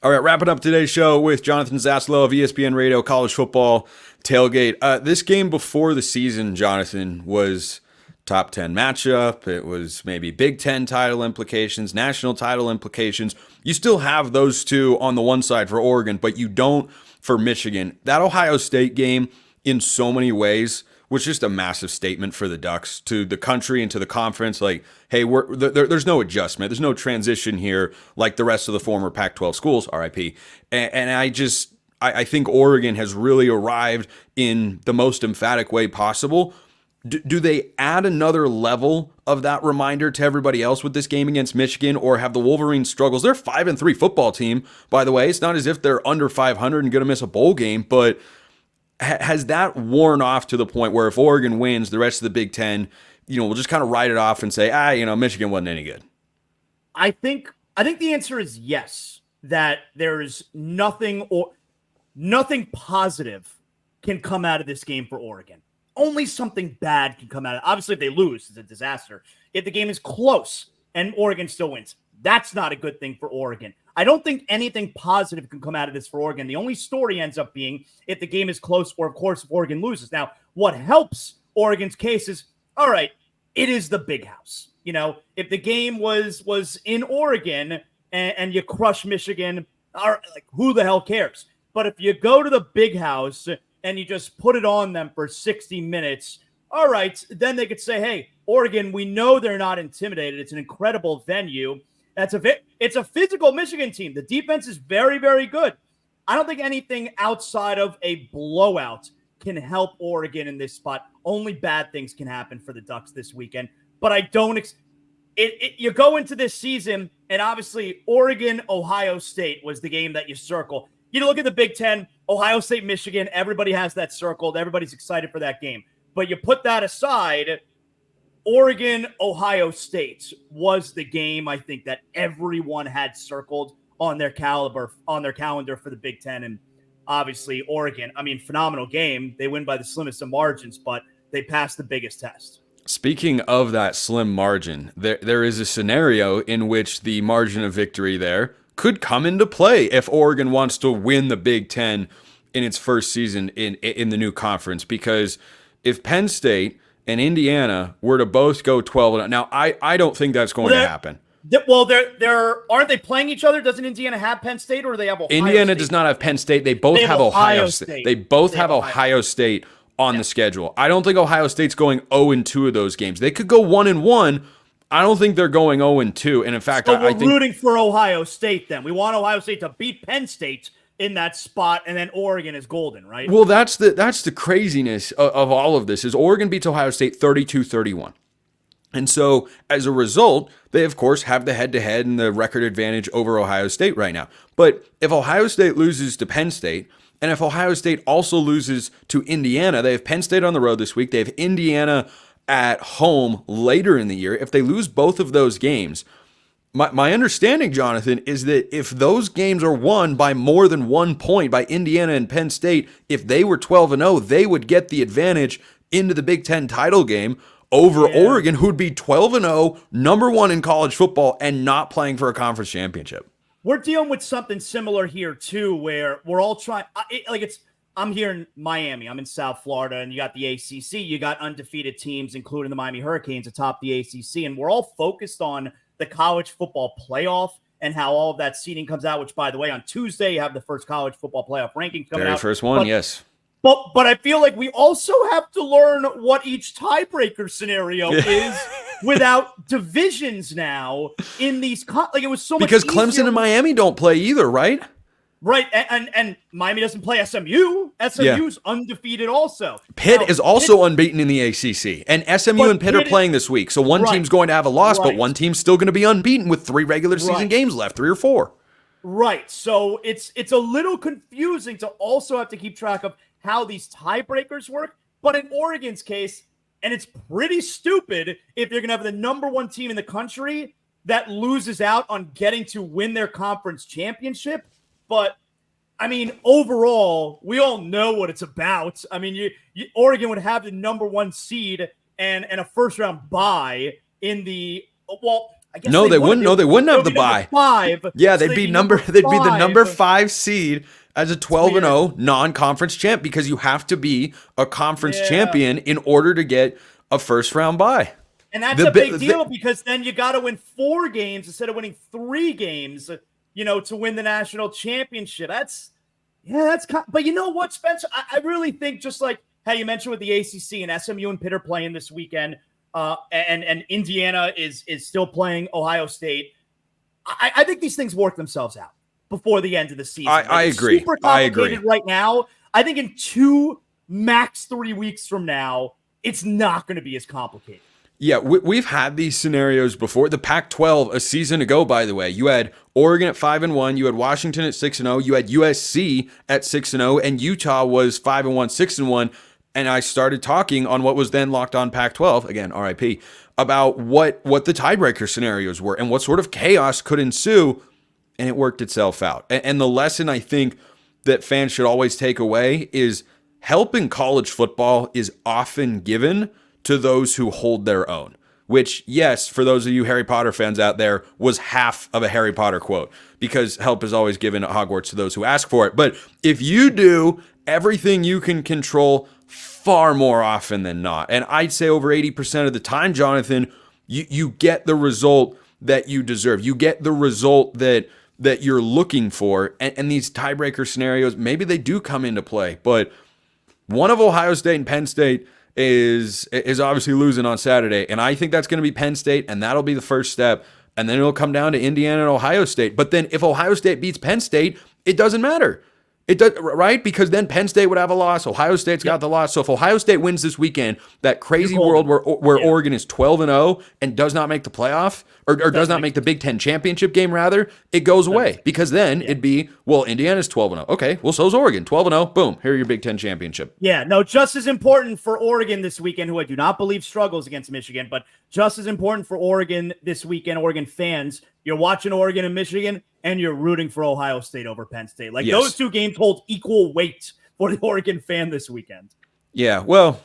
All right, wrapping up today's show with Jonathan Zaslow of ESPN Radio College Football Tailgate. This game before the season, Jonathan, was top 10 matchup. It was maybe Big Ten title implications, national title implications. You still have those two on the one side for Oregon, but you don't for Michigan. That Ohio State game, in so many ways, was just a massive statement for the Ducks to the country and to the conference. Like, hey, there's no adjustment. There's no transition here like the rest of the former Pac-12 schools, RIP. And I think Oregon has really arrived in the most emphatic way possible. Do they add another level of that reminder to everybody else with this game against Michigan, or have the Wolverines struggles? They're a 5-3 football team, by the way. It's not as if they're under 500 and going to miss a bowl game, but has that worn off to the point where if Oregon wins, the rest of the Big Ten, we'll just kind of write it off and say, Michigan wasn't any good? I think the answer is yes, that there's nothing positive can come out of this game for Oregon. Only something bad can come out of it. Obviously, if they lose, it's a disaster. If the game is close and Oregon still wins, that's not a good thing for Oregon. I don't think anything positive can come out of this for Oregon. The only story ends up being if the game is close or, of course, if Oregon loses. Now, what helps Oregon's case is, all right, it is the big house. If the game was in Oregon and you crush Michigan, all right, like, who the hell cares? But if you go to the big house and you just put it on them for 60 minutes, all right, then they could say, hey, Oregon, we know they're not intimidated. It's an incredible venue. It's a physical Michigan team. The defense is very, very good. I don't think anything outside of a blowout can help Oregon in this spot. Only bad things can happen for the Ducks this weekend. But I don't you go into this season, and obviously Oregon, Ohio State was the game that you circle. You look at the Big Ten, Ohio State, Michigan, everybody has that circled. Everybody's excited for that game. But you put that aside, Oregon, Ohio State was the game, I think, that everyone had circled on their calendar for the Big Ten. And obviously Oregon, phenomenal game. They win by the slimmest of margins, but they passed the biggest test. Speaking of that slim margin, there is a scenario in which the margin of victory there could come into play if Oregon wants to win the Big Ten in its first season in the new conference. Because if Penn State and Indiana were to both go 12-0, now I don't think that's going to happen. Well, they're aren't they playing each other? Doesn't Indiana have Penn State, or do they have Ohio Indiana State? Does not have Penn State. They both have Ohio State. They both have Ohio State on the schedule. I don't think Ohio State's going 0-2 of those games. They could go 1-1. I don't think they're going 0-2. And in fact, so I think we're rooting for Ohio State then. We want Ohio State to beat Penn State in that spot, and then Oregon is golden, right? Well, that's the craziness of all of this is Oregon beats Ohio State 32-31. And so, as a result, they, of course, have the head-to-head and the record advantage over Ohio State right now. But if Ohio State loses to Penn State, and if Ohio State also loses to Indiana, they have Penn State on the road this week. They have Indiana at home later in the year. If they lose both of those games, my understanding, Jonathan, is that if those games are won by more than 1 point by Indiana and Penn State, if they were 12-0, they would get the advantage into the Big Ten title game over Oregon, who'd be 12-0, number one in college football, and not playing for a conference championship. We're dealing with something similar here, too, where we're all trying I'm here in Miami. I'm in South Florida, and you got the ACC. You got undefeated teams, including the Miami Hurricanes, atop the ACC, and we're all focused on the college football playoff and how all of that seeding comes out, which, by the way, on Tuesday, you have the first college football playoff rankings coming out. Very first one, yes. But I feel like we also have to learn what each tiebreaker scenario is without divisions now in these it was so much because Clemson and Miami don't play either, right? Right, and Miami doesn't play SMU. SMU's undefeated also. Pitt is also unbeaten in the ACC, and SMU and Pitt are playing this week. So one team's going to have a loss, but one team's still going to be unbeaten with 3 regular season games left, 3 or 4. Right, so it's a little confusing to also have to keep track of how these tiebreakers work. But in Oregon's case, and it's pretty stupid if you're going to have the number 1 team in the country that loses out on getting to win their conference championship. But, overall, we all know what it's about. Oregon would have the number 1 seed and a first-round bye in the – well, I guess No, they wouldn't. No, they wouldn't have the number bye. 5. Yeah, so they'd be the number 5. 5 seed as a 12-0 non-conference champ, because you have to be a conference champion in order to get a first round bye. And that's a big deal, because then you got to win 4 games instead of winning 3 games, to win the national championship. But you know what, Spencer? I really think, just like how you mentioned with the ACC and SMU and Pitt are playing this weekend, and Indiana is still playing Ohio State. I think these things work themselves out before the end of the season. I agree. Super complicated right now. I think in 2, max 3 weeks from now, it's not going to be as complicated. Yeah, we've had these scenarios before. The Pac-12 a season ago, by the way, you had Oregon at 5-1, you had Washington at 6-0, you had USC at 6-0, and Utah was 5-1, 6-1. And I started talking on what was then Locked On Pac-12, again, RIP, about what the tiebreaker scenarios were and what sort of chaos could ensue, and it worked itself out. And the lesson I think that fans should always take away is help in college football is often given to those who hold their own, which, yes, for those of you Harry Potter fans out there, was half of a Harry Potter quote, because help is always given at Hogwarts to those who ask for it. But if you do everything you can control far more often than not, and I'd say over 80% of the time, Jonathan, you get the result that you deserve. You get the result that you're looking for. And these tiebreaker scenarios, maybe they do come into play, but one of Ohio State and Penn State is obviously losing on Saturday, and I think that's going to be Penn State, and that'll be the first step, and then it'll come down to Indiana and Ohio State. But then if Ohio State beats Penn State, it doesn't matter. It does, right? Because then Penn State would have a loss. Ohio State's got the loss. So if Ohio State wins this weekend, that crazy world where Oregon is 12-0 and does not make the playoff, or does not make the Big Ten championship game, rather, it goes away. Because then it'd be, well, Indiana's 12-0. Okay, well, so's Oregon. 12-0. Boom. Here are your Big Ten championship. Yeah, no, just as important for Oregon this weekend, who I do not believe struggles against Michigan, but just as important for Oregon this weekend, Oregon fans, you're watching Oregon and Michigan, and you're rooting for Ohio State over Penn State. Like, those two games hold equal weight for the Oregon fan this weekend. Yeah, well,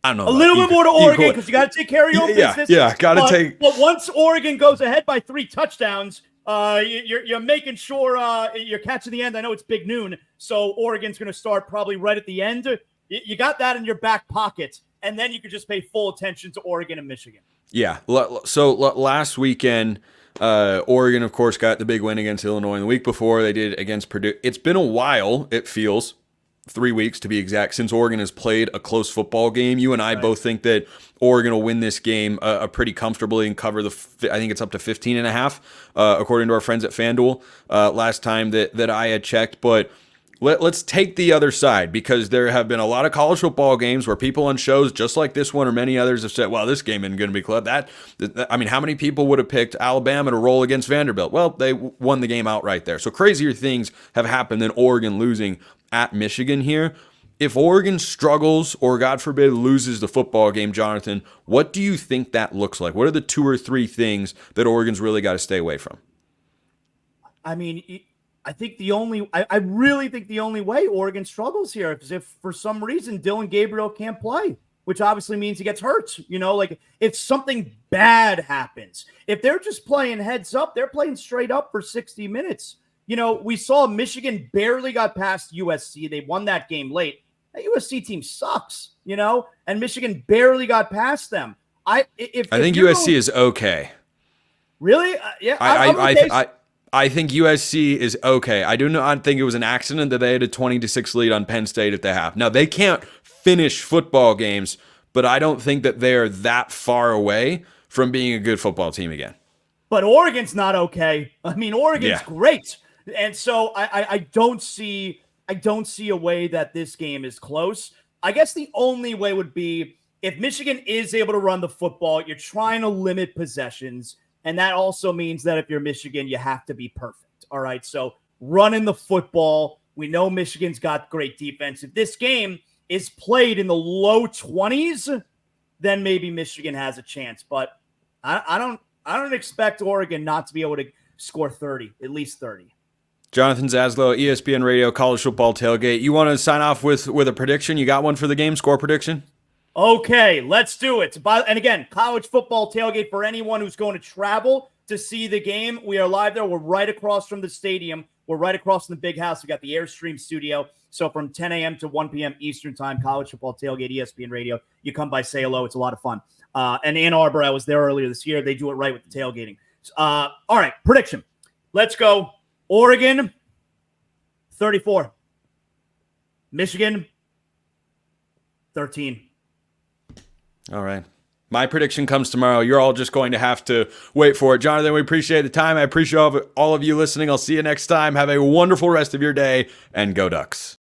I don't know. A little bit more to Oregon, because you got to take care of your business. Yeah, got to take. But once Oregon goes ahead by 3 touchdowns, you're making sure you're catching the end. I know it's big noon, so Oregon's going to start probably right at the end. You got that in your back pocket, and then you can just pay full attention to Oregon and Michigan. Yeah, so last weekend, Oregon, of course, got the big win against Illinois, and the week before they did against Purdue. It's been a while, it feels, 3 weeks to be exact, since Oregon has played a close football game. You and I both think that Oregon will win this game pretty comfortably and cover I think it's up to 15.5, according to our friends at FanDuel, last time that I had checked. But let's take the other side, because there have been a lot of college football games where people on shows just like this one or many others have said, well, this game isn't going to be close. I mean, how many people would have picked Alabama to roll against Vanderbilt? Well, they won the game outright there. So crazier things have happened than Oregon losing at Michigan here. If Oregon struggles or, God forbid, loses the football game, Jonathan, what do you think that looks like? What are the 2 or 3 things that Oregon's really got to stay away from? I mean, I really think the only way Oregon struggles here is if for some reason Dylan Gabriel can't play, which obviously means he gets hurt. Like if something bad happens, if they're just playing heads up, they're playing straight up for 60 minutes. We saw Michigan barely got past USC. They won that game late. That USC team sucks, and Michigan barely got past them. I think USC is okay. Really? Yeah. I think USC is okay. I do not think it was an accident that they had a 20-6 lead on Penn State at the half. Now, they can't finish football games, but I don't think that they're that far away from being a good football team again. But Oregon's not okay. I mean, Oregon's great. And so I don't see a way that this game is close. I guess the only way would be if Michigan is able to run the football, you're trying to limit possessions. And that also means that if you're Michigan, you have to be perfect. All right. So running the football, we know Michigan's got great defense. If this game is played in the low 20s, then maybe Michigan has a chance. But I don't expect Oregon not to be able to score 30, at least 30. Jonathan Zaslow, ESPN Radio, College Football Tailgate. You want to sign off with a prediction? You got one for the game, score prediction? Okay, let's do it. And again, college football tailgate for anyone who's going to travel to see the game. We are live there. We're right across from the stadium. We're right across from the big house. We got the Airstream studio. So from 10 a.m. to 1 p.m. Eastern time, college football tailgate, ESPN radio. You come by, say hello. It's a lot of fun. And Ann Arbor, I was there earlier this year. They do it right with the tailgating. All right, prediction. Let's go. Oregon, 34. Michigan, 13. All right. My prediction comes tomorrow. You're all just going to have to wait for it. Jonathan, we appreciate the time. I appreciate all of you listening. I'll see you next time. Have a wonderful rest of your day, and go Ducks.